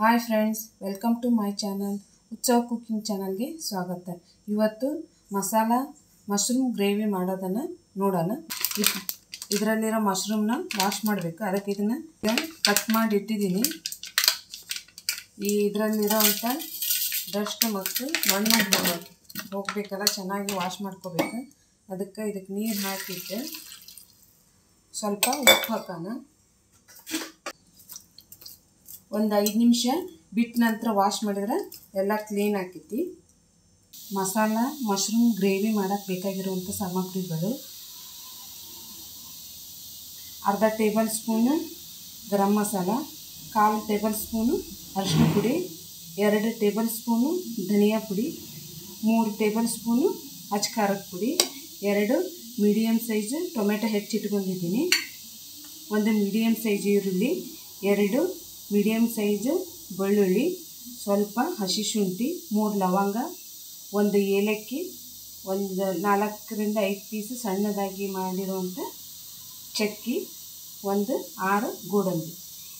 Hi friends, welcome to my channel. Utsava cooking ಚಾನಲ್ಗೆ ಸ್ವಾಗತ. ಇವತ್ತು ಮಸಾಲ ಮಶ್ರೂಮ್ ಗ್ರೇವಿ ಮಾಡೋದನ್ನು ನೋಡೋಣ. ಇದರಲ್ಲಿರೋ ಮಶ್ರೂಮ್ನ ವಾಶ್ ಮಾಡಬೇಕು. ಅದಕ್ಕೆ ಇದನ್ನು ಕಟ್ ಮಾಡಿ ಇಟ್ಟಿದ್ದೀನಿ. ಇದರಲ್ಲಿರೋ ಅಂಥ ಡಸ್ಟ್ ಮತ್ತು ಮಣ್ಣು ಹೋಗಬೇಕಲ್ಲ, ಚೆನ್ನಾಗಿ ವಾಶ್ ಮಾಡ್ಕೋಬೇಕು. ಇದಕ್ಕೆ ನೀರು ಹಾಕಿಟ್ಟು ಸ್ವಲ್ಪ ಉಪ್ಪು ಹಾಕೋಣ. ಒಂದು 5 ನಿಮಿಷ ಬಿಟ್ಟ ನಂತರ ವಾಶ್ ಮಾಡಿದ್ರೆ ಎಲ್ಲ ಕ್ಲೀನ್ ಆಕೈತಿ. ಮಸಾಲ ಮಶ್ರೂಮ್ ಗ್ರೇವಿ ಮಾಡೋಕ್ಕೆ ಬೇಕಾಗಿರುವಂಥ ಸಾಮಗ್ರಿಗಳು: ಅರ್ಧ table spoon garam masala, 1/4 table spoon ಅರಿಶಿನ ಪುಡಿ, 2 ಟೇಬಲ್ ಸ್ಪೂನು ಧನಿಯಾ ಪುಡಿ, 3 ಟೇಬಲ್ ಸ್ಪೂನು ಅಚ್ಚ ಖಾರದ ಪುಡಿ, 2 ಮೀಡಿಯಮ್ ಸೈಜ್ ಟೊಮೆಟೊ ಹೆಚ್ಚಿಟ್ಕೊಂಡಿದ್ದೀನಿ, 1 ಮೀಡಿಯಮ್ ಸೈಜ್ ಈರುಳ್ಳಿ, 2 ಮೀಡಿಯಮ್ ಸೈಜು ಬೆಳ್ಳುಳ್ಳಿ, ಸ್ವಲ್ಪ ಹಸಿ ಶುಂಠಿ, 3 ಲವಂಗ, 1 ಏಲಕ್ಕಿ, 4ರಿಂದ 5 ಪೀಸು ಸಣ್ಣದಾಗಿ ಮಾಡಿರುವಂಥ ಚಕ್ಕಿ, 6 ಗೋಡಂಬಿ.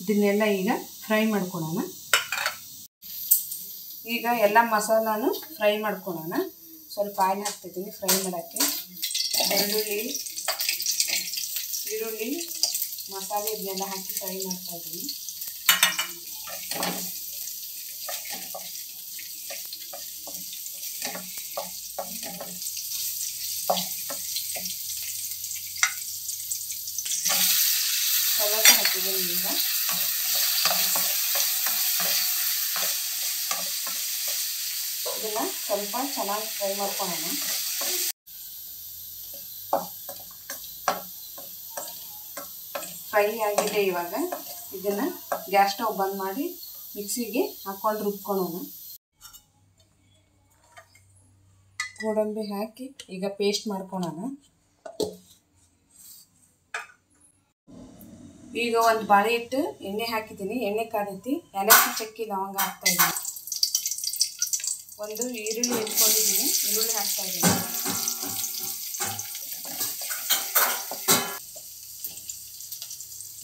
ಇದನ್ನೆಲ್ಲ ಈಗ ಫ್ರೈ ಮಾಡ್ಕೊಳ್ಳೋಣ. ಈಗ ಎಲ್ಲ ಮಸಾಲಾನು ಫ್ರೈ ಮಾಡ್ಕೊಳ್ಳೋಣ. ಸ್ವಲ್ಪ ಆಯಿಲ್ ಹಾಕ್ತಿದ್ದೀನಿ ಫ್ರೈ ಮಾಡೋಕ್ಕೆ. ಬೆಳ್ಳುಳ್ಳಿ, ಈರುಳ್ಳಿ, ಮಸಾಲೆ ಇದನ್ನೆಲ್ಲ ಹಾಕಿ ಫ್ರೈ ಮಾಡ್ತಾಯಿದ್ದೀನಿ. ಟೊಮೆಟೊ ಹಾಕಿದ್ದೀನಿ. ಈಗ ಇದನ್ನು ಸ್ವಲ್ಪ ಚೆನ್ನಾಗಿ ಫ್ರೈ ಮಾಡ್ಕೊಳ್ಳೋಣ. ಫ್ರೈ ಆಗಿದೆ. ಇವಾಗ ಇದನ್ನು ಗ್ಯಾಸ್ ಸ್ಟವ್ ಬಂದ್ ಮಾಡಿ ಮಿಕ್ಸಿಗೆ ಹಾಕ್ಕೊಂಡು ರುಬ್ಕೊಳ್ಳೋಣ. ಗೋಡಂಬಿ ಹಾಕಿ ಈಗ ಪೇಸ್ಟ್ ಮಾಡ್ಕೊಳ್ಳೋಣ. ಈಗ ಒಂದು ಬಾಳೆ ಇಟ್ಟು ಎಣ್ಣೆ ಹಾಕಿದ್ದೀನಿ. ಎಣ್ಣೆ ಕಾದೈತಿ. ಏಲಕ್ಕಿ, ಚಕ್ಕಿ, ಲವಂಗ ಹಾಕ್ತಾಯಿದ್ದೀನಿ. 1 ಈರುಳ್ಳಿ ಇಟ್ಕೊಂಡಿದ್ದೀನಿ. ಈರುಳ್ಳಿ ಹಾಕ್ತಾಯಿದ್ದೀನಿ.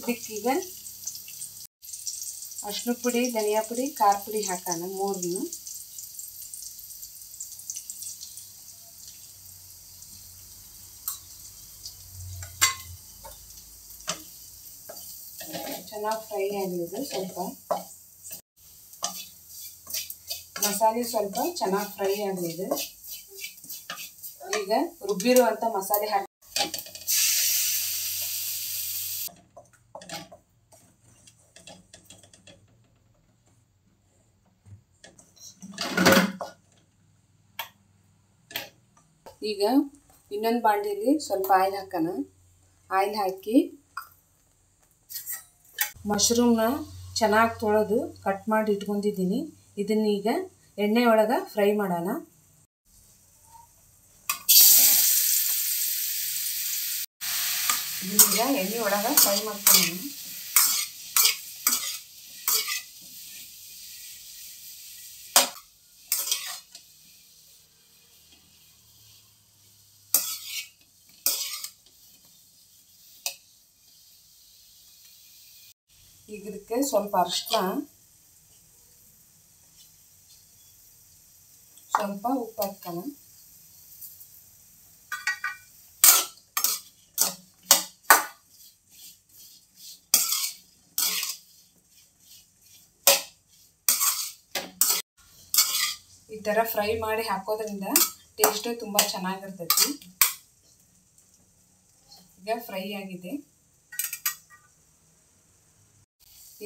ಇದಕ್ಕೀಗ ಅರಿಶಿನ ಪುಡಿ, ಧನಿಯಾ ಪುಡಿ, ಖಾರ ಪುಡಿ ಹಾಕೋಣ. 3 ಚೆನ್ನಾಗಿ ಫ್ರೈ ಆಗಲಿದೆ. ಸ್ವಲ್ಪ ಮಸಾಲೆ ಸ್ವಲ್ಪ ಚೆನ್ನಾಗಿ ಫ್ರೈ ಆಗಲಿದೆ. ಈಗ ರುಬ್ಬಿರುವಂಥ ಮಸಾಲೆ ಹಾಕಿ ಈಗ ಇನ್ನೊಂದು ಬಾಂಡೆಯಲ್ಲಿ ಸ್ವಲ್ಪ ಆಯಿಲ್ ಹಾಕೋಣ. ಆಯಿಲ್ ಹಾಕಿ ಮಶ್ರೂಮ್ನ ಚೆನ್ನಾಗಿ ತೊಳೆದು ಕಟ್ ಮಾಡಿ ಇಟ್ಕೊಂಡಿದ್ದೀನಿ. ಇದನ್ನೀಗ ಎಣ್ಣೆ ಒಳಗೆ ಫ್ರೈ ಮಾಡೋಣ. ಈಗ ಎಣ್ಣೆ ಒಳಗೆ ಫ್ರೈ ಮಾಡ್ಕೊಳ್ಳೋಣ. ಈಗ ಇದಕ್ಕೆ ಸ್ವಲ್ಪ ಅರಿಶಿನ, ಸ್ವಲ್ಪ ಉಪ್ಪು ಹಾಕೋಣ. ಈ ಥರ ಫ್ರೈ ಮಾಡಿ ಹಾಕೋದ್ರಿಂದ ಟೇಸ್ಟ್ ತುಂಬ ಚೆನ್ನಾಗಿರ್ತೈತಿ. ಈಗ ಫ್ರೈ ಆಗಿದೆ.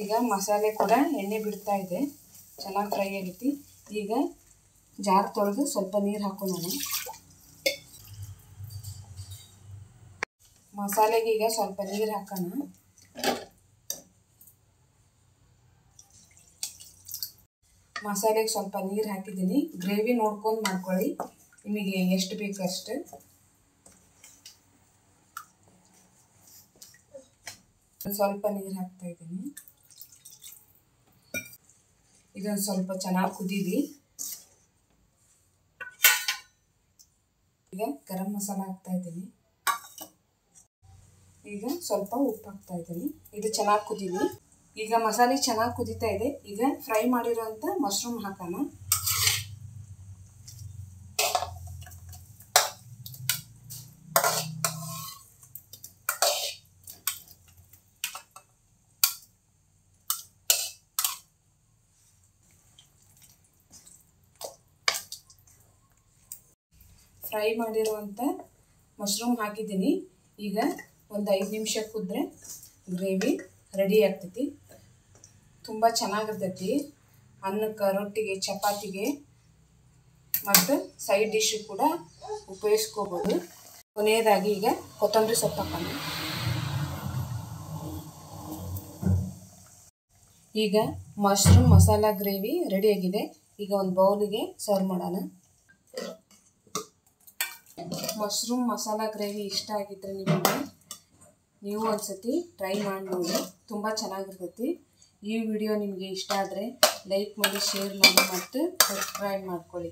ಈಗ ಮಸಾಲೆ ಕೂಡ ಎಣ್ಣೆ ಬಿಡ್ತಾ ಇದೆ. ಚೆನ್ನಾಗಿ ಫ್ರೈ ಆಗೈತಿ. ಈಗ ಜಾರ್ ತೊಳೆದು ಸ್ವಲ್ಪ ನೀರು ಹಾಕೊಳ್ಳೋಣ. ಮಸಾಲೆಗೆ ಈಗ ಸ್ವಲ್ಪ ನೀರು ಹಾಕೋಣ. ಮಸಾಲೆಗೆ ಸ್ವಲ್ಪ ನೀರು ಹಾಕಿದ್ದೀನಿ. ಗ್ರೇವಿ ನೋಡ್ಕೊಂಡು ಮಾಡ್ಕೊಳ್ಳಿ, ನಿಮಗೆ ಎಷ್ಟು ಬೇಕು ಅಷ್ಟು. ಸ್ವಲ್ಪ ನೀರು ಹಾಕ್ತಾ ಇದ್ದೀನಿ. ಇದೊಂದು ಸ್ವಲ್ಪ ಚೆನ್ನಾಗಿ ಕುದೀಲಿ. ಈಗ ಗರಂ ಮಸಾಲ ಹಾಕ್ತಾ ಇದ್ದೀನಿ. ಈಗ ಸ್ವಲ್ಪ ಉಪ್ಪು ಹಾಕ್ತಾ ಇದ್ದೀನಿ. ಇದು ಚೆನ್ನಾಗಿ ಕುದೀಲಿ. ಈಗ ಮಸಾಲೆ ಚೆನ್ನಾಗಿ ಕುದೀತಾ ಇದೆ. ಈಗ ಫ್ರೈ ಮಾಡಿರೋಂಥ ಮಶ್ರೂಮ್ ಹಾಕೋಣ. ಫ್ರೈ ಮಾಡಿರುವಂಥ ಮಶ್ರೂಮ್ ಹಾಕಿದ್ದೀನಿ. ಈಗ ಒಂದು 5 ನಿಮಿಷ ಕುದ್ರೆ ಗ್ರೇವಿ ರೆಡಿ ಆಗ್ತೈತಿ. ತುಂಬ ಚೆನ್ನಾಗಿರ್ತೈತಿ. ಅನ್ನಕ್ಕೆ, ರೊಟ್ಟಿಗೆ, ಚಪಾತಿಗೆ ಮತ್ತು ಸೈಡ್ ಡಿಶ್ ಕೂಡ ಉಪಯೋಗಿಸ್ಕೋಬೋದು. ಕೊನೆಯದಾಗಿ ಈಗ ಕೊತ್ತಂಬರಿ ಸೊಪ್ಪು ಹಾಕೋಣ. ಈಗ ಮಶ್ರೂಮ್ ಮಸಾಲ ಗ್ರೇವಿ ರೆಡಿಯಾಗಿದೆ. ಈಗ ಒಂದು ಬೌಲಿಗೆ ಸರ್ವ್ ಮಾಡೋಣ. ಮಶ್ರೂಮ್ ಮಸಾಲ ಗ್ರೇವಿ ಇಷ್ಟ ಆಗಿದ್ದರೆ ನೀವು ಒಂದ್ಸತಿ ಟ್ರೈ ಮಾಡಿ ನೋಡಿ. ತುಂಬ ಚೆನ್ನಾಗಿರ್ತೈತಿ. ಈ ವಿಡಿಯೋ ನಿಮಗೆ ಇಷ್ಟ ಆದರೆ ಲೈಕ್ ಮಾಡಿ, ಶೇರ್ ಮಾಡಿ ಮತ್ತು ಸಬ್ಸ್ಕ್ರೈಬ್ ಮಾಡ್ಕೊಳ್ಳಿ.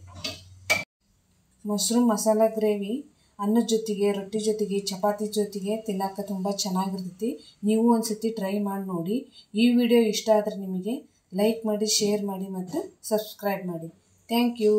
ಮಶ್ರೂಮ್ ಮಸಾಲ ಗ್ರೇವಿ ಅನ್ನದ ಜೊತೆಗೆ, ರೊಟ್ಟಿ ಜೊತೆಗೆ, ಚಪಾತಿ ಜೊತೆಗೆ ತಿನ್ನೋಕೆ ತುಂಬ ಚೆನ್ನಾಗಿರ್ತೈತಿ. ನೀವು ಒಂದ್ಸತಿ ಟ್ರೈ ಮಾಡಿ ನೋಡಿ. ಈ ವಿಡಿಯೋ ಇಷ್ಟ ಆದರೆ ನಿಮಗೆ ಲೈಕ್ ಮಾಡಿ, ಶೇರ್ ಮಾಡಿ ಮತ್ತು ಸಬ್ಸ್ಕ್ರೈಬ್ ಮಾಡಿ. Thank you.